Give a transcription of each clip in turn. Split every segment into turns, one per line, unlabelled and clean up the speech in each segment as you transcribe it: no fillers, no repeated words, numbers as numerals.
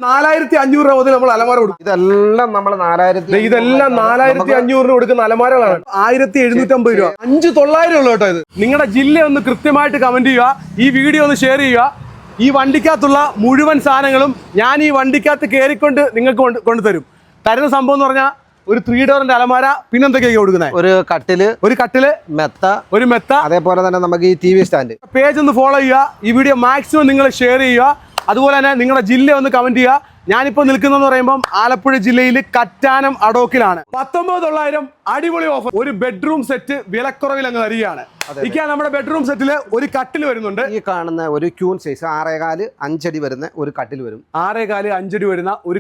4500 രൂപ മുതൽ നമ്മൾ അലമാര കൊടുക്കും.
ഇതെല്ലാം നമ്മൾ
4500 കൊടുക്കുന്ന അലമാരകളാണ്. 1750 രൂപ, 5900 ഉള്ളു കേട്ടോ. ഇത് നിങ്ങളുടെ ജില്ല ഒന്ന് കൃത്യമായിട്ട് കമന്റ് ചെയ്യുക, ഈ വീഡിയോ ഒന്ന് ഷെയർ ചെയ്യുക. ഈ വണ്ടിക്കകത്തുള്ള മുഴുവൻ സാധനങ്ങളും ഞാൻ ഈ വണ്ടിക്കകത്ത് കയറിക്കൊണ്ട് നിങ്ങൾക്ക് കൊണ്ടുതരും. തരുന്ന സംഭവം എന്ന് പറഞ്ഞാൽ ഒരു 3 ഡോറിന്റെ അലമാര, പിന്നെന്തൊക്കെയാണ് കൊടുക്കുന്നത്? ഒരു കട്ടില്, ഒരു മെത്ത,
അതേപോലെ തന്നെ നമുക്ക് ഈ TV സ്റ്റാൻഡ്.
പേജ് ഒന്ന് ഫോളോ ചെയ്യുക, ഈ വീഡിയോ മാക്സിമം നിങ്ങൾ ഷെയർ ചെയ്യുക. അതുപോലെ തന്നെ നിങ്ങളുടെ ജില്ല ഒന്ന് കമന്റ് ചെയ്യുക. ഞാനിപ്പോൾ നിൽക്കുന്നതെന്ന് പറയുമ്പോൾ ആലപ്പുഴ ജില്ലയിൽ കറ്റാനം അടോക്കിലാണ്. 19,900 അടിപൊളി ഓഫർ. ഒരു ബെഡ്റൂം സെറ്റ് വിലക്കുറവിൽ അങ്ങ് തരികയാണ്. നമ്മുടെ ബെഡ്റൂം സെറ്റിൽ ഒരു കട്ടിൽ വരുന്നുണ്ട്.
ഈ കാണുന്ന ഒരു ക്യൂൺ സൈസ് 6.4-5 അടി വരുന്ന ഒരു കട്ടിൽ വരും.
6.4-5 അടി വരുന്ന ഒരു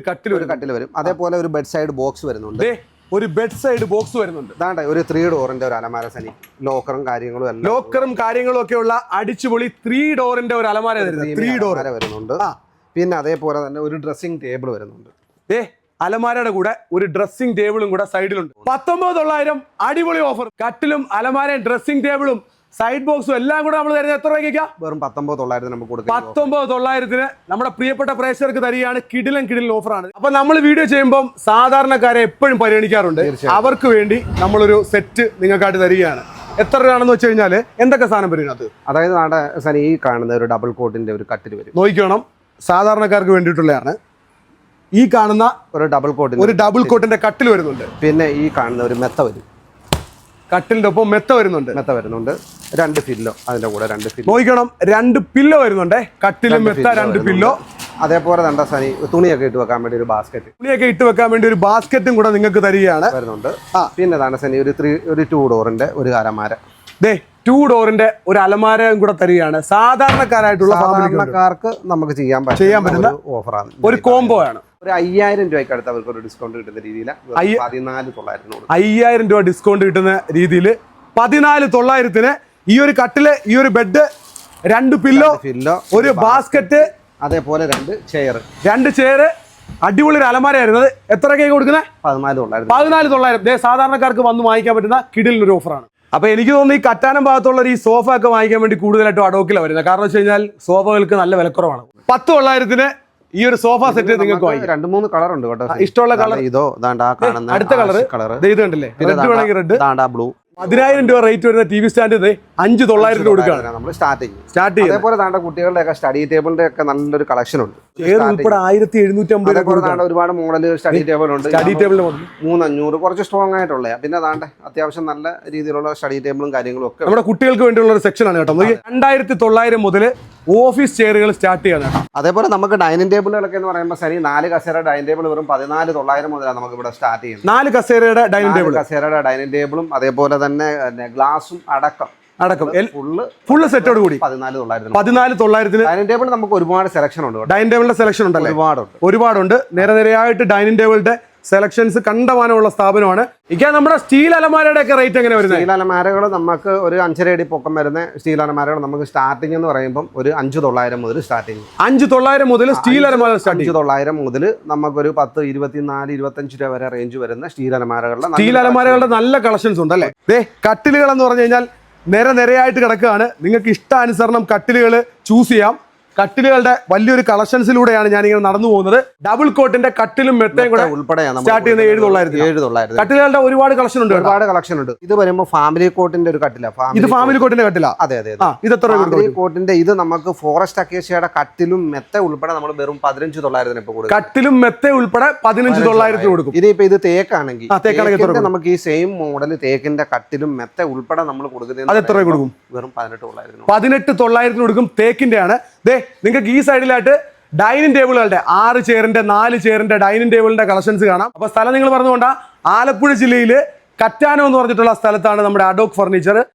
കട്ടിൽ
വരും. അതേപോലെ ഒരു ബെഡ് സൈഡ് ബോക്സ് വരുന്നുണ്ട്.
ഒരു ബെഡ് സൈഡ് ബോക്സ് വരുന്നുണ്ട്.
ഒരു 3 ഡോറിന്റെ ഒരു അലമാര സനി. ലോക്കറും
കാര്യങ്ങളും ഒക്കെ ഉള്ള അടിച്ചുപൊളി 3 ഡോറിന്റെ ഒരു അലമാര
വരുന്നുണ്ട്. പിന്നെ അതേപോലെ തന്നെ ഒരു ഡ്രസ്സിംഗ് ടേബിൾ വരുന്നുണ്ട്.
അലമാരയുടെ കൂടെ ഒരു ഡ്രസ്സിംഗ് ടേബിളും കൂടെ സൈഡിലുണ്ട്. 19,900 അടിപൊളി ഓഫർ. കട്ടിലും അലമാരയും ഡ്രസ്സിംഗ് ടേബിളും സൈഡ് ബോക്സും എല്ലാം കൂടെ നമ്മൾ തരുന്നത് എത്ര രൂപയ്ക്കാ?
വെറും 19,900 നമുക്ക് കൊടുക്കാം.
19,900 നമ്മുടെ പ്രിയപ്പെട്ട പ്രേക്ഷകർക്ക് തരികയാണ്. കിടിലൻ ഓഫറാണ്. അപ്പൊ നമ്മൾ വീഡിയോ ചെയ്യുമ്പോൾ സാധാരണക്കാരെ എപ്പോഴും പരിഗണിക്കാറുണ്ട്. അവർക്ക് വേണ്ടി നമ്മളൊരു സെറ്റ് നിങ്ങൾക്കായിട്ട് തരികയാണ്. എത്ര രൂപയാണെന്ന് വെച്ച് കഴിഞ്ഞാല് എന്തൊക്കെ സാധനം വരും അത്?
അതായത് ഈ കാണുന്ന ഒരു ഡബിൾ കോട്ടിന്റെ ഒരു കട്ടിൽ വരും.
നോക്കണം, സാധാരണക്കാർക്ക് വേണ്ടിയിട്ടുള്ളതാണ്. ഈ കാണുന്ന ഒരു ഡബിൾ കോട്ടിന്റെ കട്ടിൽ വരുന്നുണ്ട്.
പിന്നെ ഈ കാണുന്ന ഒരു മെത്ത വരും.
കട്ടിലിന്റെ ഒപ്പം മെത്ത വരുന്നുണ്ട്.
2 പില്ലോ അതിന്റെ കൂടെ 2 പില്ലോ.
നോക്കണം, 2 പില്ലോ വരുന്നുണ്ട്. കട്ടിലും മെത്ത 2 പില്ലോ.
അതേപോലെ തുണിയൊക്കെ ഇട്ട് വെക്കാൻ വേണ്ടി ഒരു
ബാസ്ക്കറ്റും കൂടെ നിങ്ങൾക്ക് തരികയാണ്.
വരുന്നുണ്ട്. പിന്നെ ഒരു 2 ഡോറിന്റെ ഒരു അലമാര.
2 ഡോറിന്റെ ഒരു അലമാരയും കൂടെ തരികയാണ്.
സാധാരണക്കാർക്ക് നമുക്ക് ചെയ്യാൻ പറ്റുന്ന ഓഫറാണ്.
ഒരു കോംബോ ആണ്.
ഒരു 5000 രൂപയ്ക്ക് അടുത്ത് അവർക്ക് ഒരു ഡിസ്കൗണ്ട് കിട്ടുന്ന രീതിയിൽ 14,900.
5000 രൂപ ഡിസ്കൗണ്ട് കിട്ടുന്ന രീതിയിൽ 14,900 ഈ ഒരു കട്ടില്, ഈ ഒരു ബെഡ്, 2 പില്ലോ, ഒരു ബാസ്ക്കറ്റ്,
അതേപോലെ 2 ചെയർ.
അടിപൊളി ഒരു അലമാരയായിരുന്നത്. എത്രയൊക്കെ കൊടുക്കുന്നത്?
14,900.
സാധാരണക്കാർക്ക് വന്ന് വാങ്ങിക്കാൻ പറ്റുന്ന കിടിലൊരു ഓഫറാണ്. അപ്പൊ എനിക്ക് തോന്നുന്നു ഈ കറ്റാനം ഭാഗത്തുള്ള ഈ സോഫ ഒക്കെ വാങ്ങിക്കാൻ വേണ്ടി കൂടുതലായിട്ടും അടോക്കിലാണ് വരുന്നത്. കാരണം വെച്ച് കഴിഞ്ഞാൽ സോഫകൾക്ക് നല്ല വിലക്കുറവാണ്. 10,900 ഈ ഒരു സോഫ സെറ്റ് നിങ്ങൾക്ക് വാങ്ങിക്കാം.
2-3 കളർ ഉണ്ട് കേട്ടോ.
ഇഷ്ടമുള്ള കളർ അടുത്ത കളർ ഇത് കണ്ടില്ലേ? റെഡ് വേണമെങ്കിൽ റെഡ്, ബ്ലൂ. 10,000 രൂപ റേറ്റ് വരുന്ന TV സ്റ്റാൻഡ് 5,900 കൊടുക്കുകയാണ്
നമ്മൾ സ്റ്റാർട്ട് ചെയ്യും. അതേപോലെ കുട്ടികളുടെ ഒക്കെ സ്റ്റഡി ടേബിളിന്റെ ഒക്കെ നല്ലൊരു കളക്ഷൻ ഉണ്ട്.
1,750
ഒരുപാട് മോഡൽ സ്റ്റഡി ടേബിൾ ഉണ്ട്. 3,500 കുറച്ച് സ്ട്രോങ് ആയിട്ടുള്ള. പിന്നെ അത്യാവശ്യം നല്ല രീതിയിലുള്ള സ്റ്റഡി ടേബിളും കാര്യങ്ങളും ഒക്കെ
നമ്മുടെ കുട്ടികൾക്ക് വേണ്ടിയുള്ള ഒരു സെക്ഷൻ ആണ് കേട്ടോ. 2,900 മുതൽ ഓഫീസ് ചെയറുകൾ സ്റ്റാർട്ട് ചെയ്യാനാണ്.
അതേപോലെ നമുക്ക് ഡൈനിങ് ടേബിളുകളൊക്കെ എന്ന് പറയുമ്പോൾ 4 കസേര ഡൈനിങ് ടേബിൾ വെറും 14,900 മുതലാണ് നമുക്ക് ഇവിടെ സ്റ്റാർട്ട് ചെയ്യുന്നത്.
4 കസേരയുടെ ഡൈനിങ്
ടേബിളും അതേപോലെ തന്നെ ഗ്ലാസും അടക്കം
ഫുള്ള് സെറ്റോട് കൂടി
14,900. ഡൈനിങ് ടേബിൾ നമുക്ക് ഒരുപാട് സെലക്ഷൻ ഉണ്ട്.
ഡൈനിങ് ടേബിളിന്റെ സെലക്ഷൻ ഉണ്ടല്ലോ, ഒരുപാടുണ്ട്. നിരനിരയായിട്ട് ഡൈനിങ് ടേബിളിന്റെ സെലക്ഷൻസ് കണ്ടമാനമുള്ള സ്ഥാപനമാണ്. നമ്മുടെ സ്റ്റീൽ അലമാരയുടെ ഒക്കെ റേറ്റ് എങ്ങനെ വരുന്നത്?
സ്റ്റീൽ അലമാരകൾ നമുക്ക് ഒരു 5.5 അടി പൊക്കം വരുന്ന സ്റ്റീൽ അലമാരകൾ നമുക്ക് സ്റ്റാർട്ടിംഗ് എന്ന് പറയുമ്പോൾ ഒരു 5,900 മുതൽ സ്റ്റാർട്ടിങ്.
5,900 മുതൽ സ്റ്റീൽ അലമാര
5,900 മുതൽ നമുക്കൊരു 10, 24, 25 രൂപ വരെ റേഞ്ച് വരുന്ന സ്റ്റീൽ
അലമാരകളുടെ നല്ല കളക്ഷൻസ് ഉണ്ട് അല്ലേ? കട്ടിലുകൾ എന്ന് പറഞ്ഞു കഴിഞ്ഞാൽ നിരയായിട്ട് കിടക്കുകയാണ്. നിങ്ങൾക്ക് ഇഷ്ടാനുസരണം കട്ടിലുകൾ ചൂസ് ചെയ്യാം. കട്ടിലുകളുടെ വലിയൊരു കളക്ഷൻസിലൂടെയാണ് ഞാൻ ഇങ്ങനെ നടന്നു പോകുന്നത്. ഡബിൾ കോട്ടിന്റെ കട്ടിലും മെത്തയും കൂടെ ഉൾപ്പെടെയാണ് സ്റ്റാർട്ട് ചെയ്യുന്നത് 7,900. കട്ടിലുകളുടെ ഒരുപാട് കളക്ഷൻ ഉണ്ട്.
ഇത് വരുമ്പോൾ ഫാമിലി കോട്ടിന്റെ ഒരു കട്ടില.
ഇത് ഫാമിലി കോട്ടിന്റെ കട്ടില.
അതെ. ഇത് എത്ര കോട്ടിന്റെ? ഇത് നമുക്ക് ഫോറസ്റ്റ് അക്കേഷ്യയുടെ കട്ടിലും മെത്ത ഉൾപ്പെടെ നമ്മൾ വെറും 15,900 ഇപ്പൊ കൊടുക്കും.
കട്ടിലും മെത്ത ഉൾപ്പെടെ 15,900 കൊടുക്കും.
ഇത് തേക്കാണെങ്കിൽ നമുക്ക് ഈ സെയിം മോഡൽ തേക്കിന്റെ കട്ടിലും മെത്ത ഉൾപ്പെടെ നമ്മൾ കൊടുക്കുന്നത്
അത് എത്ര കൊടുക്കും?
വെറും 18,900.
18,900 കൊടുക്കും. തേക്കിന്റെ ആണ്. നിങ്ങൾക്ക് ഈ സൈഡിലായിട്ട് ഡൈനിങ് ടേബിളുകളുടെ 6 ചെയറിന്റെ 4 ചെയറിന്റെ ഡൈനിങ് ടേബിളിന്റെ കളക്ഷൻസ് കാണാം. അപ്പൊ സ്ഥലം നിങ്ങൾ പറഞ്ഞുകൊണ്ടാ ആലപ്പുഴ ജില്ലയില് കറ്റാനം എന്ന് പറഞ്ഞിട്ടുള്ള സ്ഥലത്താണ് നമ്മുടെ അഡോക് ഫർണിച്ചർ.